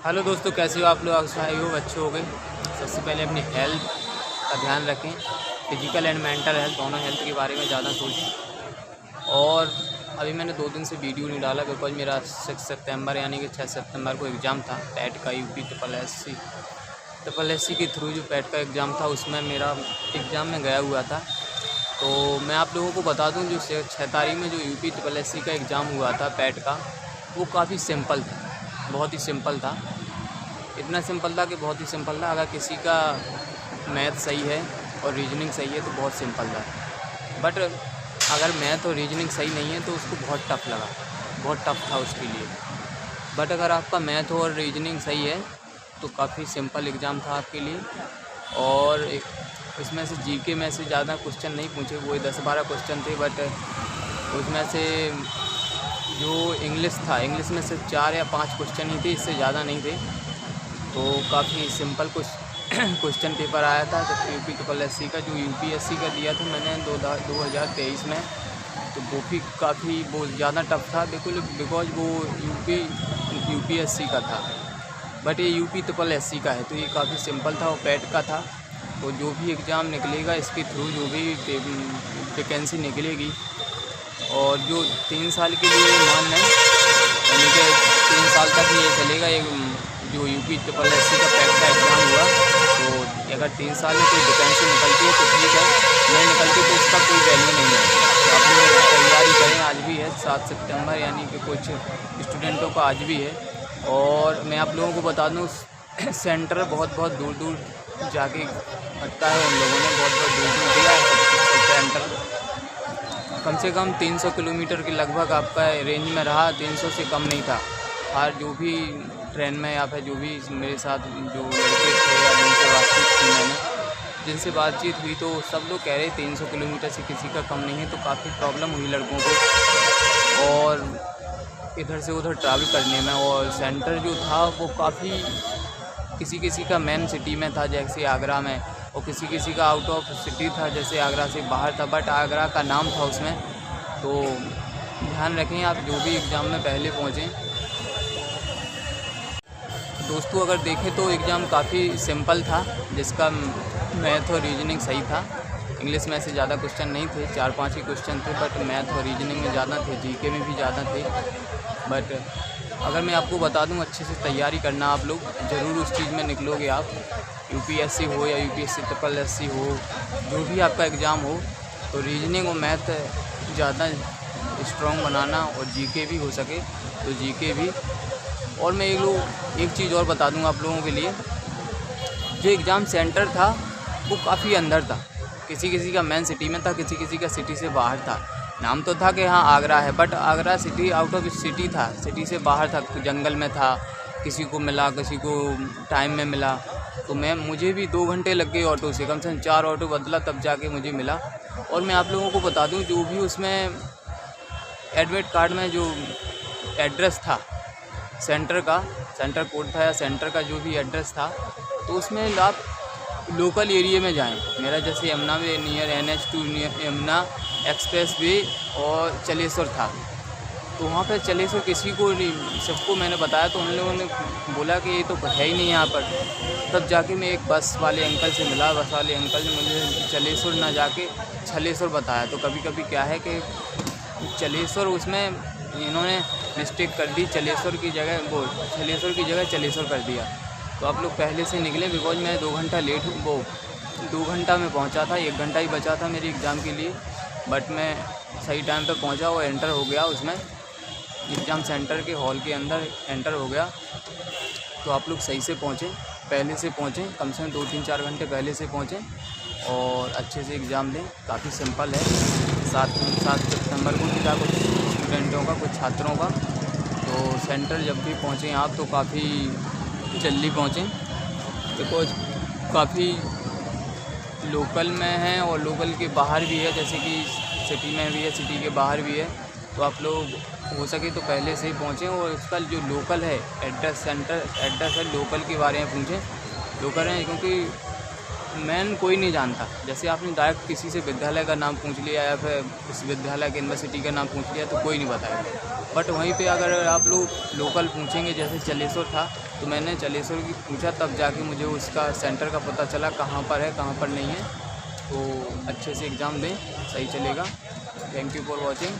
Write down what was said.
Hello दोस्तों, कैसे हो आप लोग? आई होप अच्छे हो गए। सबसे पहले अपनी हेल्थ का ध्यान रखें। फिजिकल एंड मेंटल हेल्थ, दोनों हेल्थ के बारे में ज़्यादा सोचें। और अभी मैंने 2 दिन से वीडियो नहीं डाला बिकॉज मेरा 6 सितंबर यानी कि 6 सितंबर को एग्ज़ाम था पैट का। यूपी ट्रिपल एस सी के थ्रू जो पैट का एग्ज़ाम था उसमें मेरा एग्ज़ाम में गया हुआ था। तो मैं आप लोगों को बता दूं, जो 6 तारीख में जो यूपी ट्रिपल एस सी का एग्ज़ाम हुआ था पैट का, वो काफ़ी सिंपल था, बहुत ही सिंपल था। इतना सिंपल था कि बहुत ही सिंपल था। अगर किसी का मैथ सही है और रीजनिंग सही है तो बहुत सिंपल था, बट अगर मैथ और रीजनिंग सही नहीं है तो उसको बहुत टफ़ लगा, बहुत टफ़ था उसके लिए। बट अगर आपका मैथ और रीजनिंग सही है तो काफ़ी सिंपल एग्ज़ाम था आपके लिए। और इसमें से जीके में से ज़्यादा क्वेश्चन नहीं पूछे, वो 10-12 क्वेश्चन थे। बट उसमें से जो इंग्लिश था, इंग्लिश में से 4 या 5 क्वेश्चन ही थे, इससे ज़्यादा नहीं थे। तो काफ़ी सिंपल क्वेश्चन पेपर आया था। जब यूपी ट्रिपल एस सी का जो यूपीएससी का दिया था मैंने 2023 में, तो वो भी काफ़ी बहुत ज़्यादा टफ था बिल्कुल, बिकॉज वो यूपीएससी का था। बट ये यूपी ट्रिपल एस सी का है, तो ये काफ़ी सिंपल था और पैट का था। तो जो भी एग्ज़ाम निकलेगा इसके थ्रू जो भी वैकेंसी निकलेगी, और जो 3 साल के लिए मान लें, यानी कि 3 साल तक ये चलेगा। ये जो यूपी ट्रिपल एस सी का पैट का एग्ज़ाम हुआ, तो अगर 3 साल में कोई वैकेंसी निकलती है तो ठीक है, नहीं निकलती तो इसका कोई वैल्यू नहीं है। तो आप लोग तैयारी करें। आज भी है 7 सितंबर, यानी कि कुछ स्टूडेंटों का आज भी है। और मैं आप लोगों को बता दूं, सेंटर बहुत दूर दूर जाके भटका है। उन लोगों ने बहुत दूर दूर दिया है सेंटर। कम से कम 300 किलोमीटर के लगभग आपका रेंज में रहा, 300 से कम नहीं था। और जो भी ट्रेन में या फिर जो भी मेरे साथ जो लड़के थे या जिनसे बातचीत हुई, तो सब लोग कह रहे 300 किलोमीटर से किसी का कम नहीं है। तो काफ़ी प्रॉब्लम हुई लड़कों को और इधर से उधर ट्रैवल करने में। और सेंटर जो था वो काफ़ी किसी का मेन सिटी में था, जैसे आगरा में, और किसी का आउट ऑफ सिटी था, जैसे आगरा से बाहर था, बट आगरा का नाम था उसमें। तो ध्यान रखें आप जो भी एग्ज़ाम में पहले पहुँचें। दोस्तों, अगर देखें तो एग्ज़ाम काफ़ी सिंपल था, जिसका मैथ और रीजनिंग सही था। इंग्लिश में से ज़्यादा क्वेश्चन नहीं थे, 4-5 ही क्वेश्चन थे, बट मैथ और रीजनिंग में ज़्यादा थे, जीके में भी ज़्यादा थे। बट अगर मैं आपको बता दूं, अच्छे से तैयारी करना आप लोग, ज़रूर उस चीज़ में निकलोगे आप। यूपीएससी हो या यूपीएससी ट्रिपल एससी हो, जो भी आपका एग्ज़ाम हो, तो रीजनिंग और मैथ ज़्यादा स्ट्रॉन्ग बनाना, और जीके भी हो सके तो जीके भी। और मैं एक चीज़ और बता दूं आप लोगों के लिए, जो एग्ज़ाम सेंटर था वो काफ़ी अंदर था। किसी का मेन सिटी में था, किसी का सिटी से बाहर था। नाम तो था कि हाँ आगरा है, but Agra city out of city था, सिटी से बाहर था, जंगल में था। किसी को मिला, किसी को टाइम में मिला। तो मुझे भी 2 घंटे लग गए ऑटो से, कम से कम 4 ऑटो बदला तब जाके मुझे मिला। और मैं आप लोगों को बता दूँ, जो भी उसमें एडमिट कार्ड में जो एड्रेस था सेंटर का, सेंटर कोड था या सेंटर का जो भी एड्रेस था, तो उसमें आप लोकल एरिया में जाएं। मेरा जैसे यमुना में near NH2 near Yamuna express way और चलेश्वर था, तो वहाँ पर चलेश्वर किसी को नहीं, सबको मैंने बताया, तो उन लोगों ने बोला कि ये तो है ही नहीं यहाँ पर। तब जाके मैं एक बस वाले अंकल से मिला, बस वाले अंकल ने मुझे चलेश्वर ना जाके छलेश्वर बताया। तो कभी कभी क्या है कि चलेश्वर, उसमें इन्होंने मिस्टेक कर दी, चलेश्वर की जगह वो छलेश्वर की जगह चलेश्वर कर दिया। तो आप लोग पहले से निकले, बिकॉज मैं 2 घंटा लेट हूँ। वो 2 घंटा में पहुँचा था, 1 घंटा ही बचा था मेरे एग्ज़ाम के लिए, बट मैं सही टाइम पर पहुँचा और एंटर हो गया उसमें, एग्ज़ाम सेंटर के हॉल के अंदर एंटर हो गया। तो आप लोग सही से पहुँचें, पहले से पहुँचें, कम से कम 2-3-4 घंटे पहले से पहुँचें और अच्छे से एग्ज़ाम दें। काफ़ी सिंपल है। 7 सितंबर को था कुछ स्टूडेंटों का, कुछ छात्रों का। तो सेंटर जब भी पहुँचें आप तो काफ़ी जल्दी पहुँचें, बिकॉज काफ़ी लोकल में है और लोकल के बाहर भी है, जैसे कि सिटी में भी है, सिटी के बाहर भी है। तो आप लोग हो सके तो पहले से ही पहुँचें। और इसका जो लोकल है एड्रेस, सेंटर एड्रेस है, लोकल के बारे में पूछें। लोकल है क्योंकि मेन कोई नहीं जानता। जैसे आपने डायरेक्ट किसी से विद्यालय का नाम पूछ लिया या फिर उस विद्यालय के यूनिवर्सिटी का नाम पूछ लिया तो कोई नहीं बताएगा। बट वहीं पे अगर आप लोग लोकल पूछेंगे, जैसे चलेश्वर था, तो मैंने चलेश्वर की पूछा, तब जाके मुझे उसका सेंटर का पता चला कहाँ पर है कहाँ पर नहीं है। तो अच्छे से एग्ज़ाम दें, सही चलेगा। Thank you for watching.